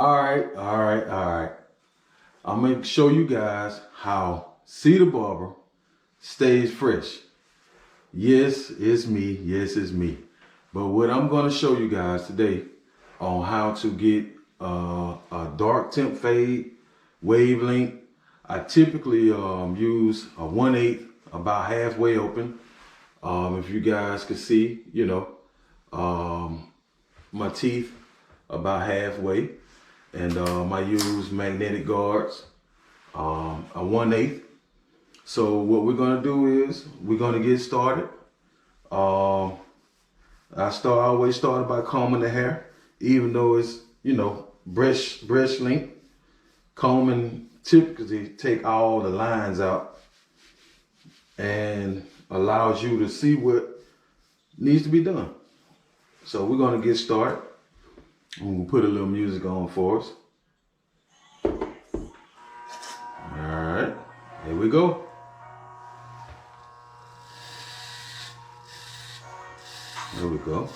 All right. I'm gonna show you guys how Cthebarber stays fresh. Yes, it's me. Yes, it's me. But what I'm gonna show you guys today on how to get a dark temp fade wavelength. I typically use a 1/8, about halfway open. If you guys can see, my teeth about halfway. And I use magnetic guards, a 1/8. So what we're gonna do is we're gonna get started. I always start by combing the hair, even though it's brush length. Combing typically take all the lines out and allows you to see what needs to be done. So we're gonna get started. I'm gonna put a little music on for us. Alright, here we go. There we go.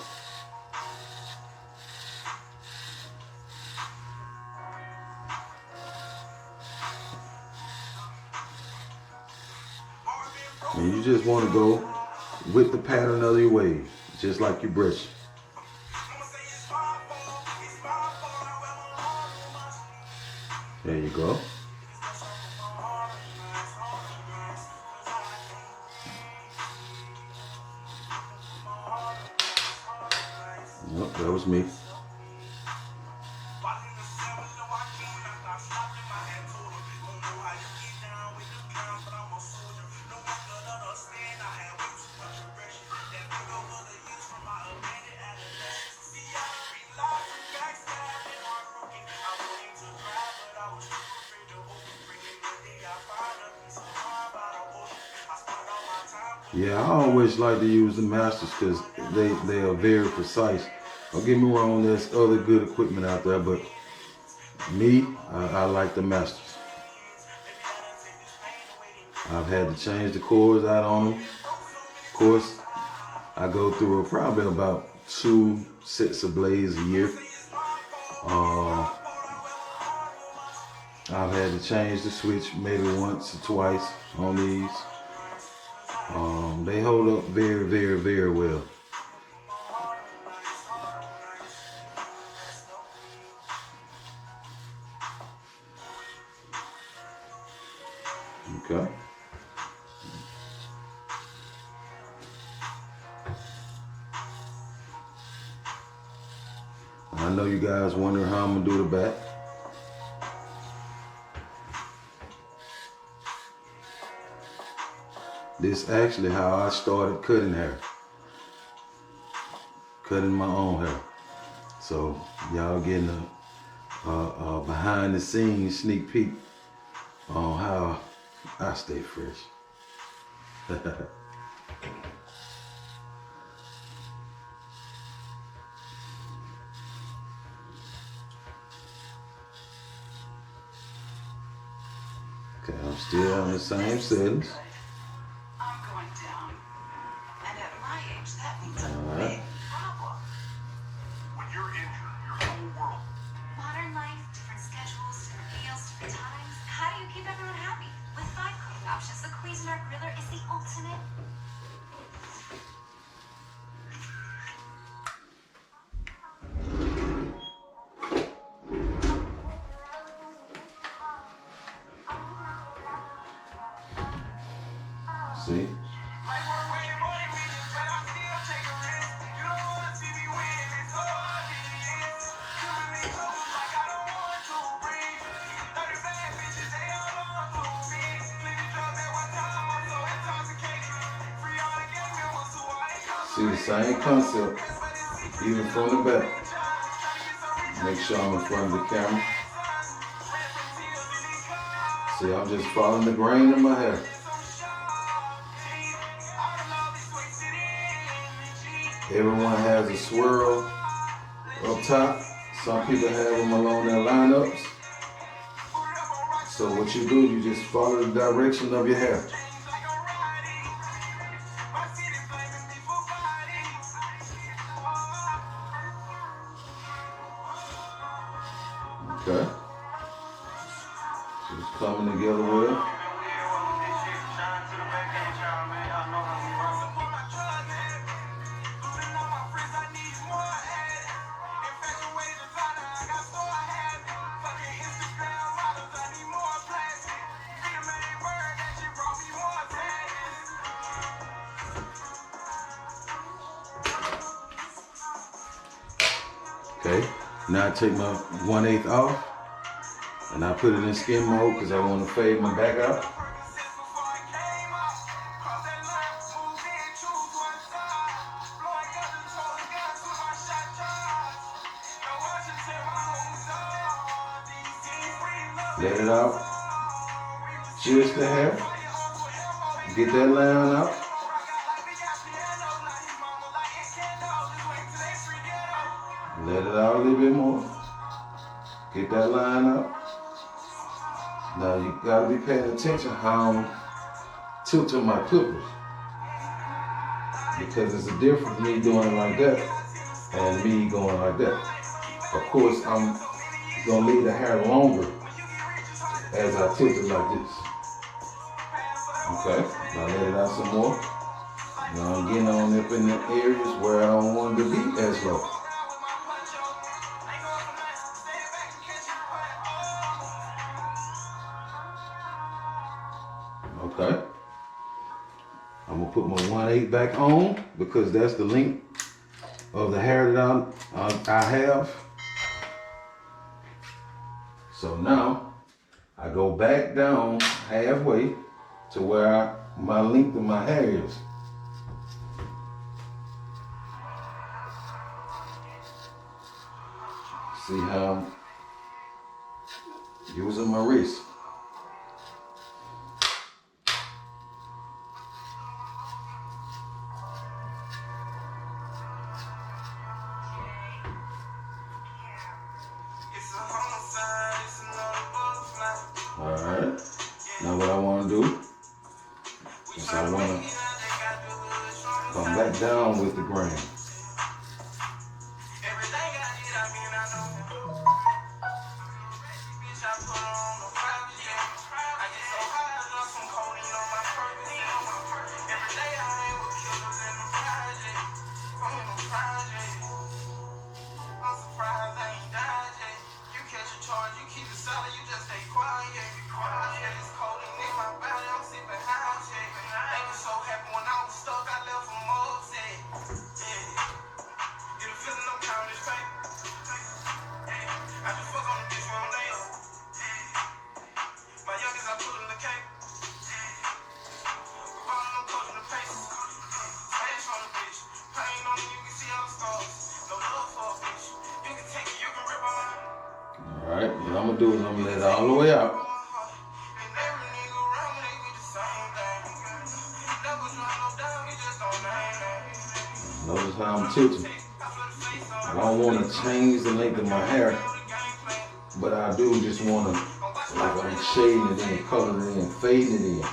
And you just want to go with the pattern of your wave, just like you brush. There you go. Yep, that was me. Yeah, I always like to use the masters because they are very precise. Don't get me wrong, there's other good equipment out there, but me, I like the masters. I've had to change the cords out on them. Of course, I go through probably about 2 sets of blades a year. I've had to change the switch maybe once or twice on these. They hold up very, very, very well. Okay. I know you guys wondering how I'm gonna do the back. This is actually how I started cutting hair. Cutting my own hair. So y'all getting a behind the scenes sneak peek on how I stay fresh. Okay, I'm still on the same settings. I'm going down. And at my age, that means a big problem. When you're injured, your whole world. Modern life, different schedules, different meals, different times. How do you keep everyone happy? With 5 cooking options, the Cuisinart Griller is the ultimate. See? See the same concept, even from the back. Make sure I'm in front of the camera. See, I'm just following the grain in my hair. Everyone has a swirl up top. Some people have them along their lineups. So what you do, you just follow the direction of your hair. Okay. So it's coming together well. Okay. Now I take my 1/8 off and I put it in skin mode because I want to fade my back out. Let it out. Just the hair. Get that line out. Let it out a little bit more. Get that line out. Now you gotta be paying attention how I'm tilting my clippers. Because it's a difference me doing it like that and me going like that. Of course, I'm gonna leave the hair longer as I tilt it like this. Okay, now let it out some more. Now I'm getting on up in the areas where I don't want it to be as low. Okay. I'm gonna put my 1/8 back on because that's the length of the hair that I have. So now I go back down halfway to where my length of my hair is. See how I'm using my wrist. Alright. Now what I want to do is I want to come back down with the grain. Alright, what I'm gonna do is I'm gonna let it all the way out. Notice how I'm tilting. I don't want to change the length of my hair, but I do just want to, like I'm shading it in, coloring it in, fading it in.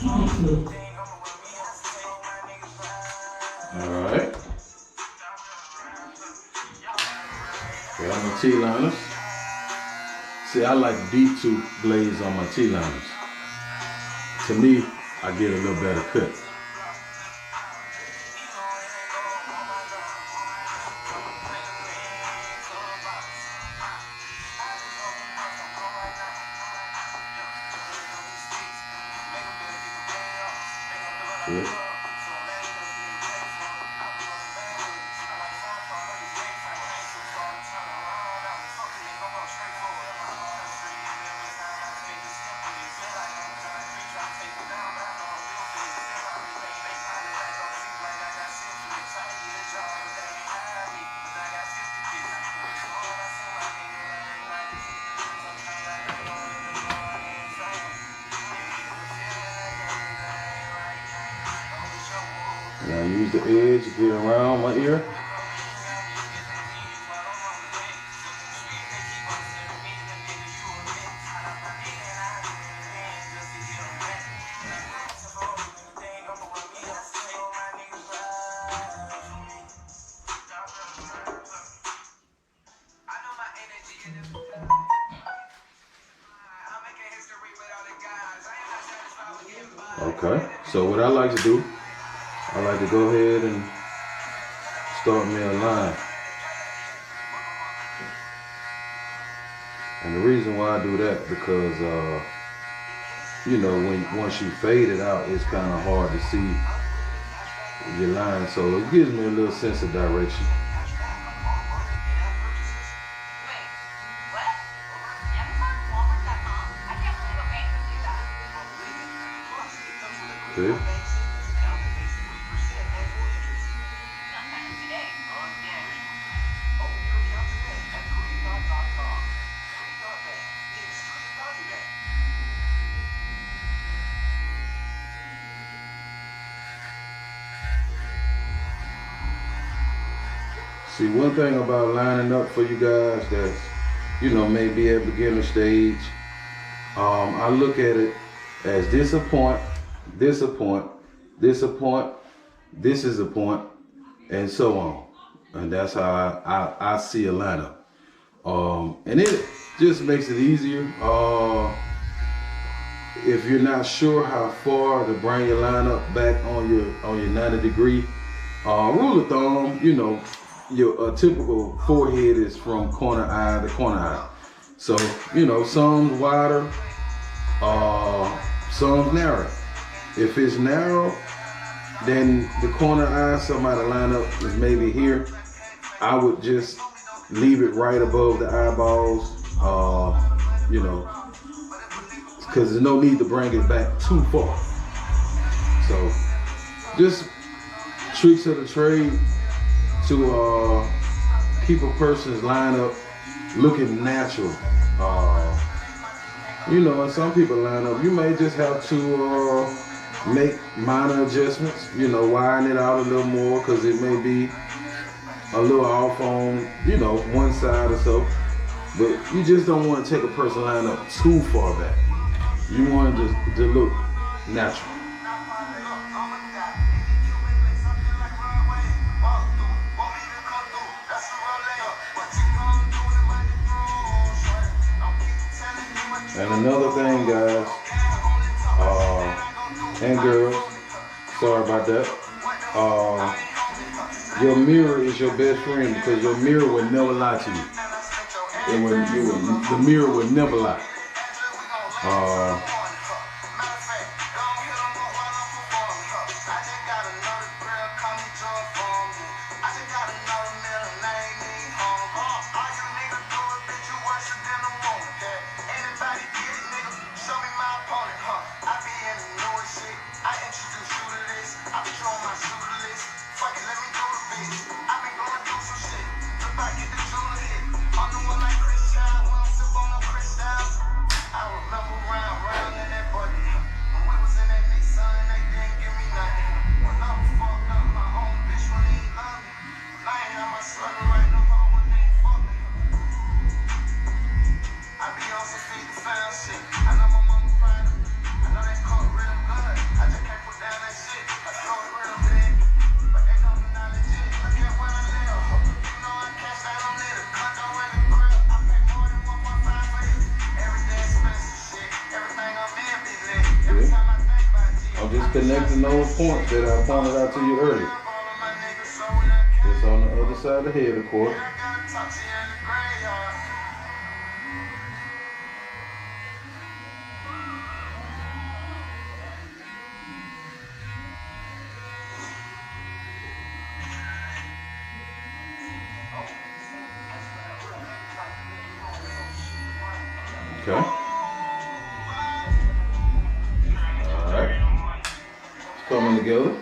Alright. Got my T-liners. See, I like deep tooth blades on my T-liners. To me, I get a little better cut. Good. And I use the edge to get around my ear. Okay, so what I like to do, I like to go ahead and start me a line. And the reason why I do that, because you know, once you fade it out, it's kind of hard to see your line. So it gives me a little sense of direction. See? See, one thing about lining up for you guys that's, you know, maybe at beginner stage, I look at it as this a point, this a point, this a point, this is a point, and so on. And that's how I see a lineup. And it just makes it easier. If you're not sure how far to bring your lineup back on your 90 degree, rule of thumb, you know, your typical forehead is from corner eye to corner eye. So, you know, some wider, some narrow. If it's narrow, then the corner eye, somebody line up is maybe here. I would just leave it right above the eyeballs, you know, because there's no need to bring it back too far. So, just tricks of the trade to keep a person's lineup looking natural. You know, and some people line up, you may just have to make minor adjustments, you know, widen it out a little more because it may be a little off on, you know, one side or so. But you just don't want to take a person lineup too far back. You want it to look natural. And another thing, guys, and girls, sorry about that. Your mirror is your best friend because your mirror will never lie to you. The mirror will never lie. connecting those points that I pointed out to you earlier. It's on the other side of the head, of course. Okay. Alright. It's coming together.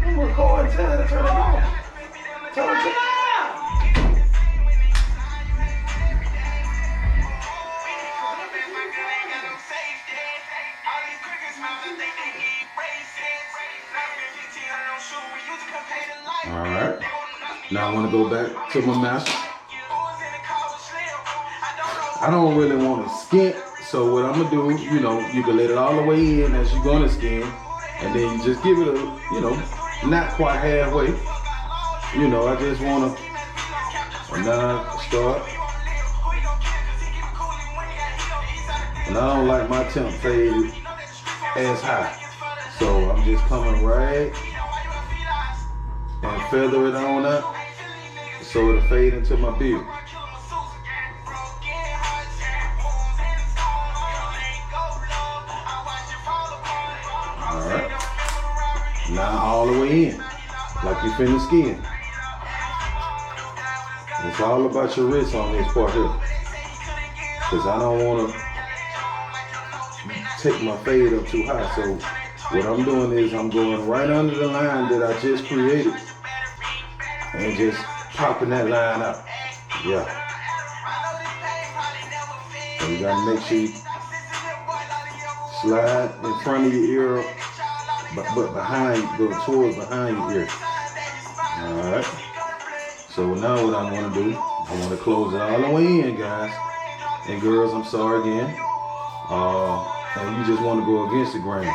I'm recording. Tell her to turn it off. Tell her to. Alright. Now I want to go back to my master. I don't really want to skint, so what I'm going to do, you know, you can let it all the way in as you're going to skin, and then you just give it a, you know, not quite halfway. You know, I just want to, and now I start. And I don't like my temp fade as high. So I'm just coming right and feather it on up so it'll fade into my beard. Alright. Now all the way in, like you finna skin. It's all about your wrist on this part here. Because I don't want to take my fade up too high. So what I'm doing is I'm going right under the line that I just created and just popping that line out. Yeah. So you gotta make sure you slide in front of your ear, but behind, go towards behind your ear. Alright. So now what I want to do, I want to close it all the way in, guys. And girls, I'm sorry again. And you just want to go against the grain.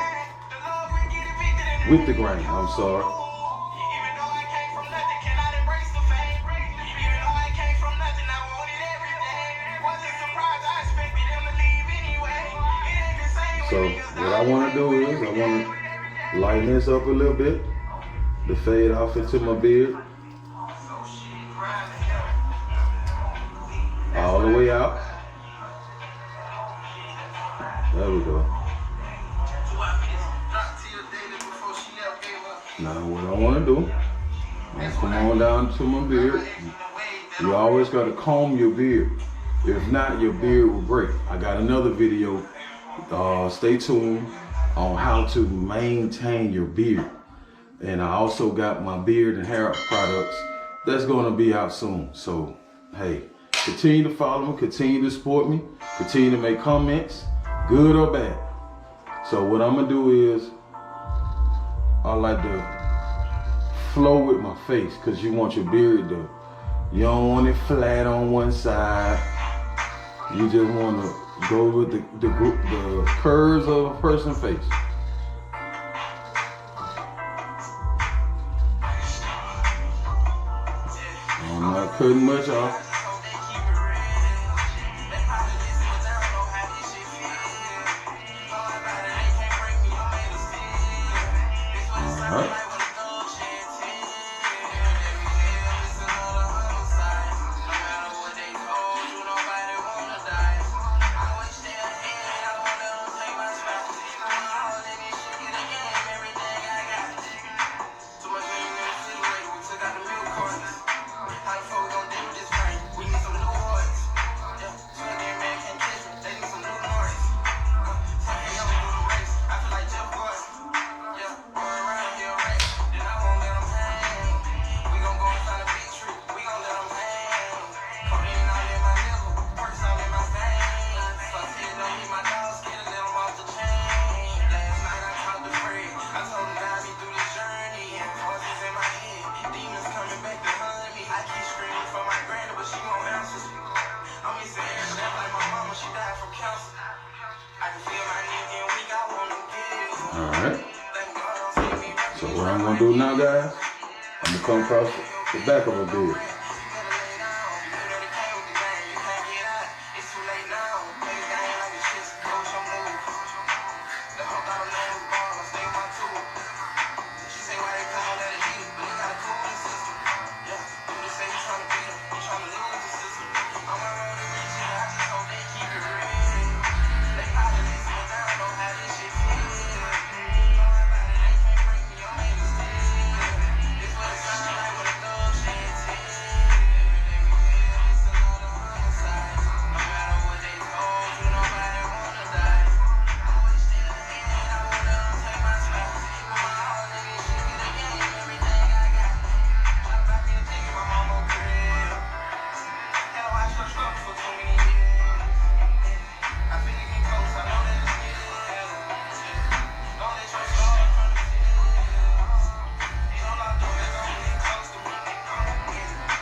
With the grain, I'm sorry. So what I want to do is I want to lighten this up a little bit to fade off into my beard. All the way out. There we go. Now what I want to do is come on down to my beard. You always got to comb your beard. If not, your beard will break. I got another video, stay tuned, on how to maintain your beard. And I also got my beard and hair products that's going to be out soon. So, hey, continue to follow me, continue to support me, continue to make comments, good or bad. So what I'm going to do is, I like to flow with my face, because you want your beard to, you don't want it flat on one side. You just want to go with the curves of a person's face. I'm not cutting much off. Alright. Alright. So what I'm gonna do now, guys, I'm gonna come across the back of a beard.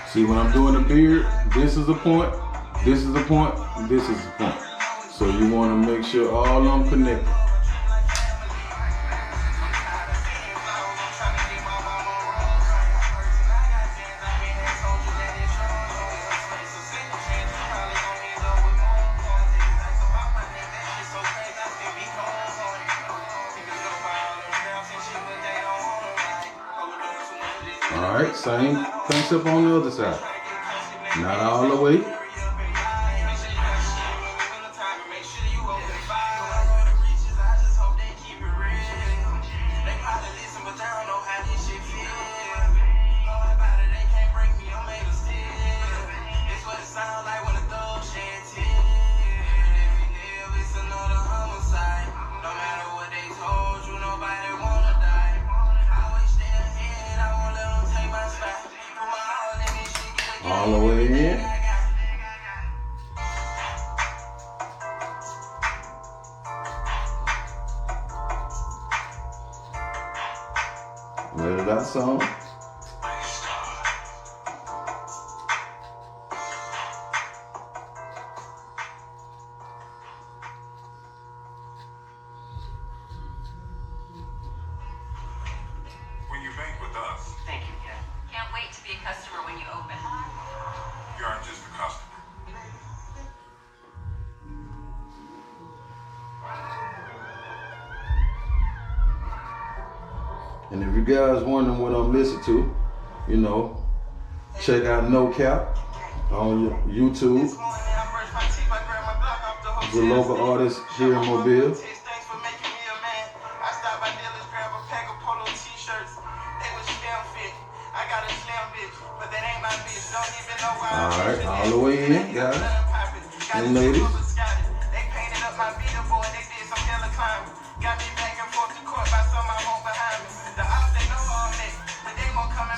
See, when I'm doing the beard, this is a point, this is a point, this is a point. So you want to make sure all of them connected. Alright, same concept on the other side. Not all the way. All the way in. Let it out some. When you bank with us, Thank you, Ken. Can't wait to be a customer when you open. you aren't just a customer. And if you guys wondering what I'm listening to, you know, check out No Cap on YouTube. The local artist here in Mobile. Alright, all the way in, guys and ladies.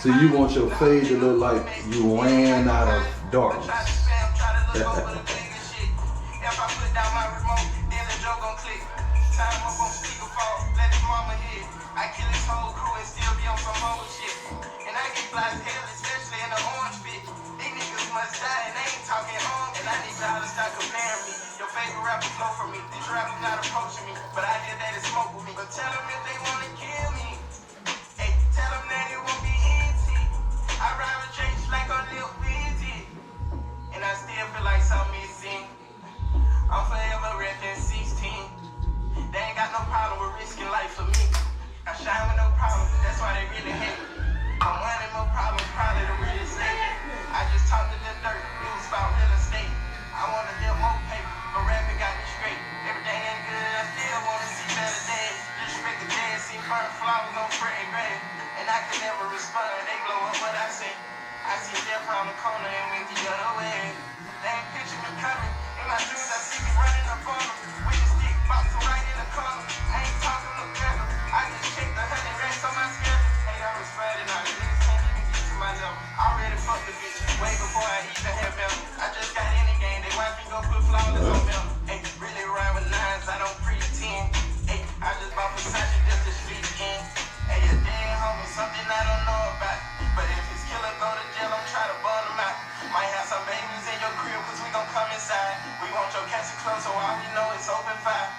So you want your fade to look like you ran out of darkness. Your favorite rapper flow for me. These rappers not approaching me, but I hear that it's smoke with me. But tell them if they wanna kill me. Hey, tell them that it won't be easy. I ride with Chase like a little busy. And I still feel like something missing. I'm forever repping 16. They ain't got no problem with risking life for me. I shine with no problem, that's why they really hate me. I'm running more problems, probably the real estate. I just talked to the dirt, news about real estate. I want a little more paper, but rapping got me straight. Everything ain't good, I still wanna see better days. Disrespect the dead, see burnt flowers on Fred grave. And I can never respond, they blow up what I say. I see death around the corner and went the other way. They ain't picture me coming. In my dreams, I see me running up on them. With the stick, boxing right in the corner. I ain't talking no better. I just checked the 100 racks on my schedule. Hey, I'm responding now. These niggas can't even get to my level. I already fucked the bitch way before I even had belly. I just got in the game. They watch me go put flawless on them. Hey, really ride with nines. I don't pretend. Hey, I just bought Versace just to sleep in. Hey, your dead homie, something I don't know about. But if his killer go to jail, I'm trying to burn him out. Might have some babies in your crib, cause we gon' come inside. We want your casket close, so all we know is open fire.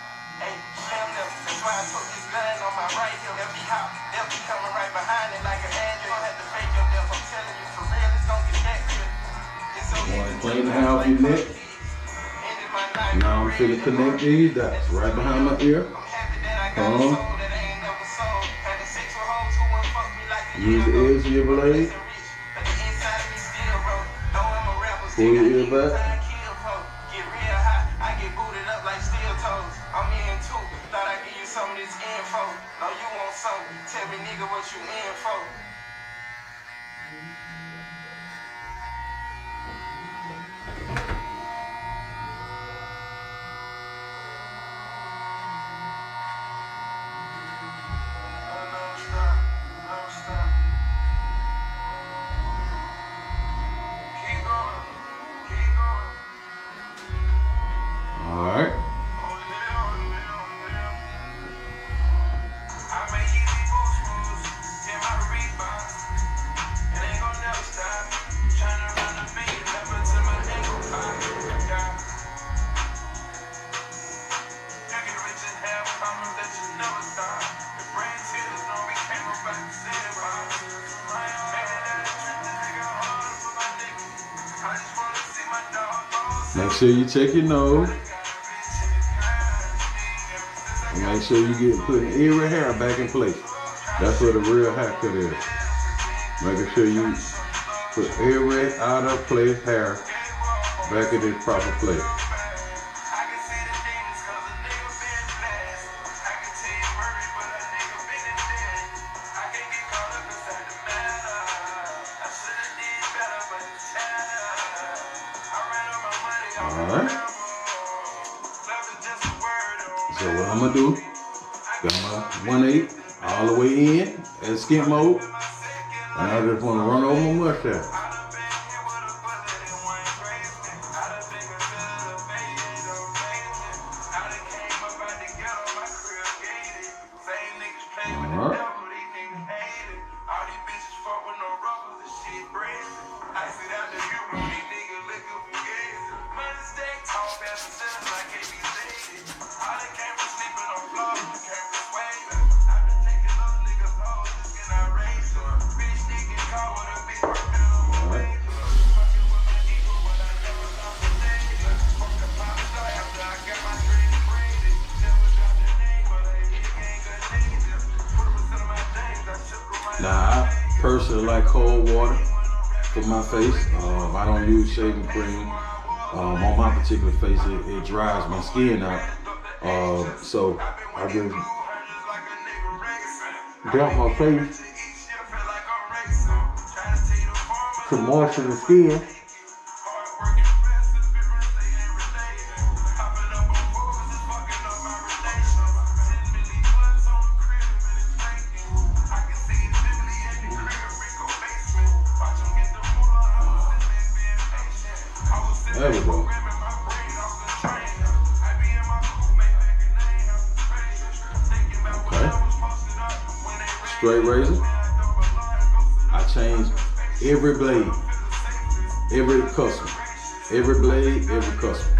Hey, slam them. why I took this gun on my right hip. They'll be coming right behind it like an ad. You don't have to fake your death. I'm telling you for real, it's gonna get that real. It's so easy. Clean the house your neck. Now I'm finna connect these dots right behind my ear. Use the edge of your blade. Pull your ear back. Get real hot, I get booted up like steel toes. I'm in too, thought I'd give you some of this info. No, you want some, tell me nigga what you in for. Alright. Make sure you check your nose. And make sure you get putting every hair back in place. That's what a real haircut is. Making sure you put every out of place hair back in its proper place. Alright. So what I'm gonna do, got my 1/8 all the way in at skimp mode. And I just wanna run over my mustache. Alright. Now, I personally like cold water for my face. I don't use shaving cream. On my particular face, it dries my skin out. So I just got my face to moisten the skin. There we go. Okay. Straight razor. I changed every blade, every custom, every blade, every custom.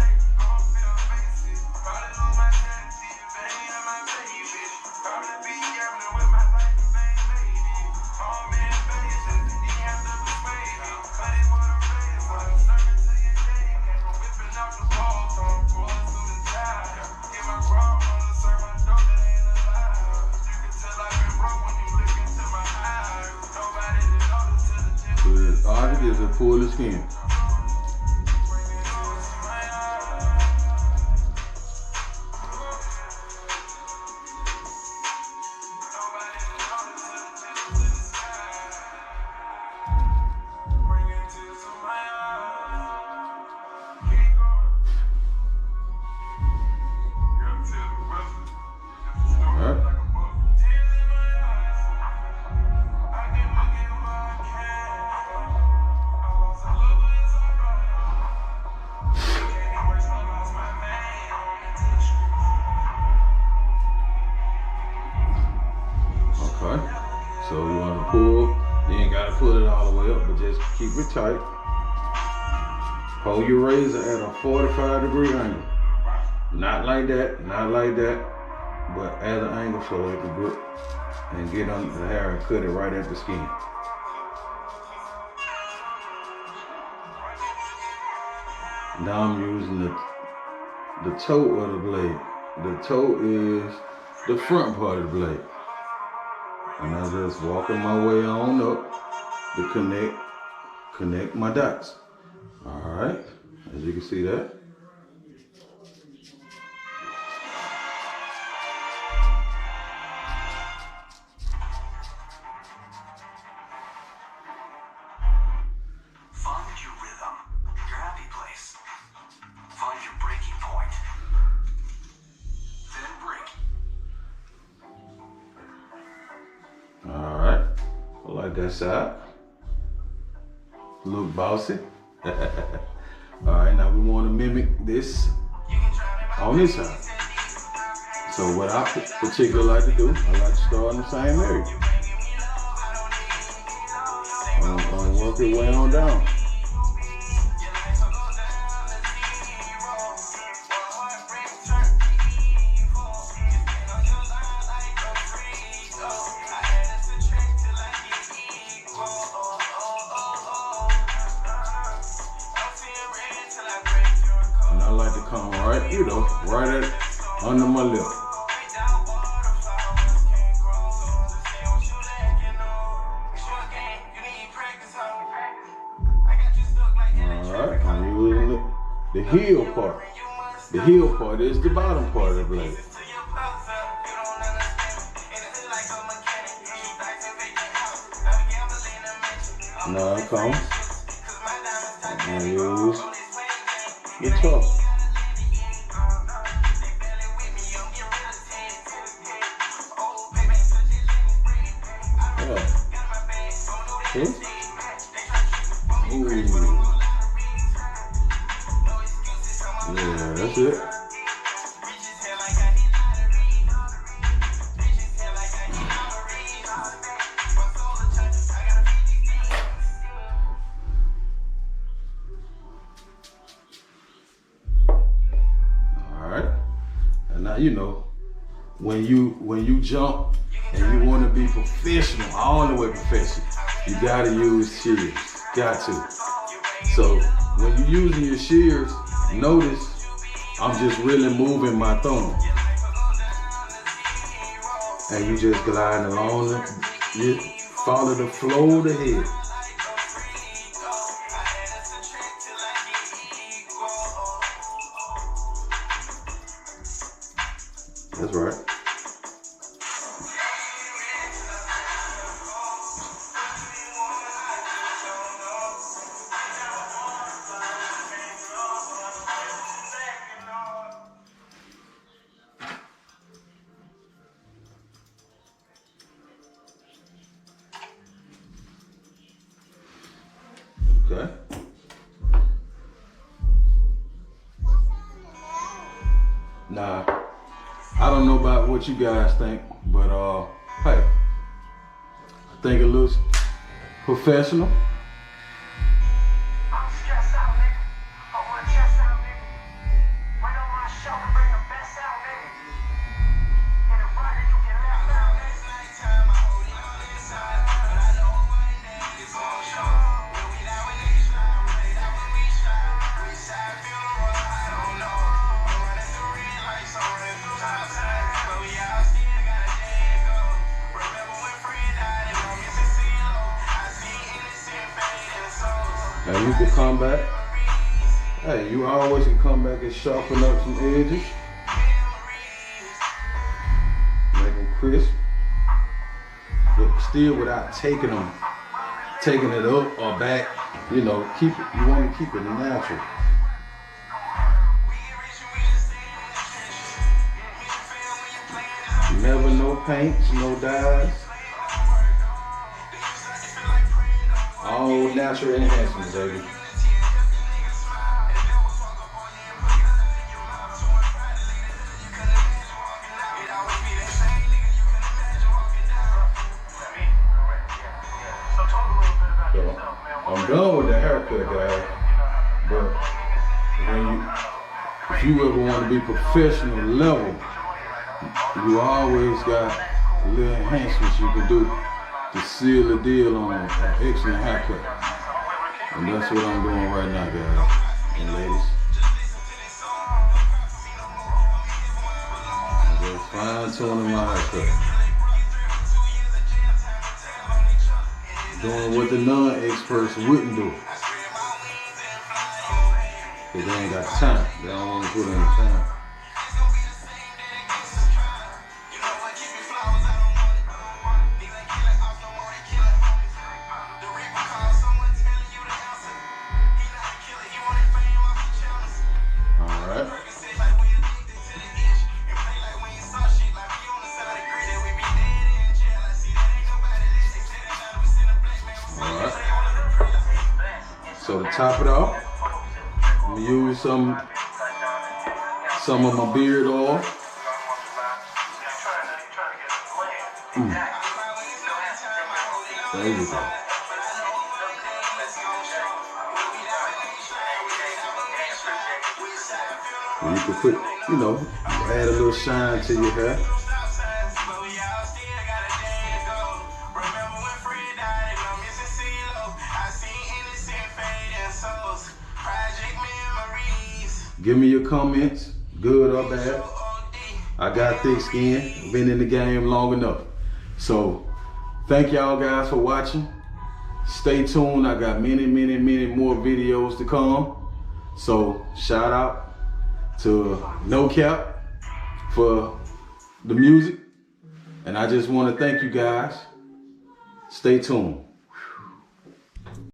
All I did is pull the skin. So you want to pull, you ain't got to pull it all the way up, but just keep it tight. Hold your razor at a 45-degree angle. Not like that, not like that. but add an angle so it can grip and get under the hair and cut it right at the skin. Now I'm using the toe of the blade. The toe is the front part of the blade. And I'm just walking my way on up to connect my dots. All right, as you can see that. Find your rhythm, your happy place. Find your breaking point. Then break. All right, I like that side. Look bossy. All right, now we want to mimic this on this side. So what I particularly like to do, I like to start in the same area. And work your way on down. And I like to come right, right at under my lip. Alright, I'm using the heel part. The heel part is the bottom part of the blade. Now I come and use the top. See? Ooh. Yeah, that's it. All right. And now you know when you jump and you want to be professional, all the way professional, you gotta use shears. Got to. So when you're using your shears, notice I'm just really moving my thumb. And you just glide along you follow the flow of the head. That's right. Okay. Now, I don't know about what you guys think, but hey, I think it looks professional. I'm stressed out, nigga. I want to chest out, nigga. Right on my shoulder, bring the best out, nigga. In the rider, you can laugh out, nigga. Nighttime, I hold it all inside. But I know one day it's gon' show. When we die when they slide, right out when we slide. We side funeral, I don't know. I'm running through red lights, I'm running through outside. But we all still got a day to go. Remember when Fred died and I'm missing CeeLo. I see innocent fade in the souls. Now you can come back. Hey, you always can come back and sharpen up some edges. Make them crisp. But still without taking it up or back. You know, you want to keep it natural. Never no paints, no dyes. All natural enhancements, baby. So, I'm done with the haircut, guys. But if you ever want to be professional level, you always got little enhancements you can do to seal the deal on an excellent haircut. And that's what I'm doing right now, guys and ladies. I'm just fine tuning my haircut. Doing what the non-experts wouldn't do. Cause they ain't got time. They don't want to put in the time. Alright. Alright. So to top it off, I'm gonna use some of my beard oil. There you go. And you can put, add a little shine to your hair. Give me your comments, good or bad. I got thick skin, been in the game long enough. So thank y'all guys for watching. Stay tuned, I got many more videos to come. So shout out to No Cap for the music. And I just want to thank you guys. Stay tuned.